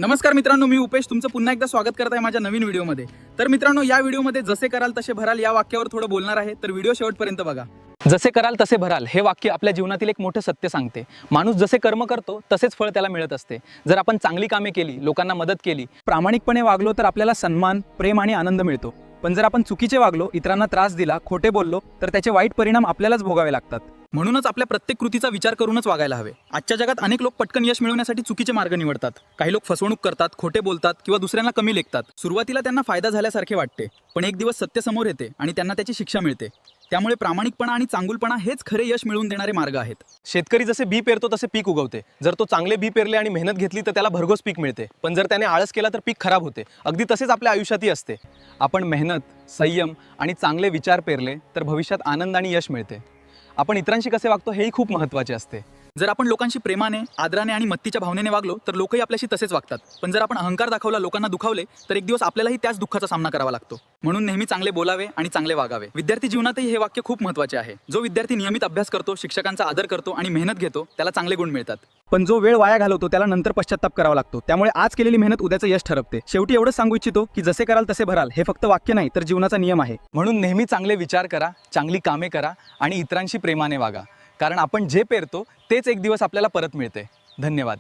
नमस्कार मित्रांनो, मी उपेश तुमचं पुन्हा एकदा स्वागत करत आहे माझ्या नवीन व्हिडिओमध्ये। तर मित्रांनो, या व्हिडिओमध्ये जसे कराल तसे भराल या वाक्यावर थोडं बोलणार आहे, तर व्हिडिओ शेवटपर्यंत बघा। जसे कराल तसे भराल हे वाक्य आपल्या जीवनातील एक मोठं सत्य सांगते। माणूस जसे कर्म करतो तसेच फळ त्याला मिळत असते। जर आपण चांगली कामे केली, लोकांना मदत केली, प्रामाणिकपणे वागलो तर आपल्याला सन्मान, प्रेम आणि आनंद मिळतो। पण जर आपण चुकीचे वागलो, इतरांना त्रास दिला, खोटे बोललो तर त्याचे वाईट परिणाम आपल्यालाच भोगावे लागतात। म्हणूनच आपल्या प्रत्येक कृतीचा विचार करूनच वागायला हवे। आजच्या जगात अनेक लोक पटकन यश मिळवण्यासाठी चुकीचे मार्ग निवडतात। काही लोक फसवणूक करतात, खोटे बोलतात किंवा दुसऱ्यांना कमी लेखतात। सुरुवातीला त्यांना फायदा झाल्यासारखे वाटते, पण एक दिवस सत्य समोर येते आणि त्यांना त्याची शिक्षा मिळते। त्यामुळे प्रामाणिकपणा आणि चांगुलपणा हेच खरे यश मिळवून देणारे मार्ग आहेत। शेतकरी जसे बी पेरतो तसे पीक उगवते। जर तो चांगले बी पेरले आणि मेहनत घेतली तर त्याला भरघोस पीक मिळते, पण जर त्याने आळस केला तर पीक खराब होते। अगदी तसेच आपल्या आयुष्यातही असते। आपण मेहनत, संयम आणि चांगले विचार पेरले तर भविष्यात आनंद आणि यश मिळते। आपण इतरांशी कसे वागतो हेही खूप महत्त्वाचे असते। जर आपण लोकांशी प्रेमाने, आदराने आणि मत्तीच्या भावनेने वागलो तर लोकही आपल्याशी तसेच वागतात। पण जर आपण अहंकार दाखवला, लोकांना दुखावले तर एक दिवस आपल्यालाही त्याच दुःखाचा सामना करावा लागतो। म्हणून नेहमी चांगले बोलावे आणि चांगले वागावे। विद्यार्थी जीवनातही हे वाक्य खूप महत्त्वाचे आहे। जो विद्यार्थी नियमित अभ्यास करतो, शिक्षकांचा आदर करतो आणि मेहनत घेतो त्याला चांगले गुण मिळतात। पण जो वेळ वाया घालवतो त्याला नंतर पश्चाताप करावा लागतो। त्यामुळे आज केलेली मेहनत उद्याचं यश ठरवते। शेवटी एवढंच सांगू इच्छितो की जसे कराल तसे भराल हे फक्त वाक्य नाही तर जीवनाचा नियम आहे। म्हणून नेहमी चांगले विचार करा, चांगली कामे करा आणि इतरांशी प्रेमाने वागा। कारण आपण जे पेरतो तेच एक दिवस आपल्याला परत मिळते। धन्यवाद।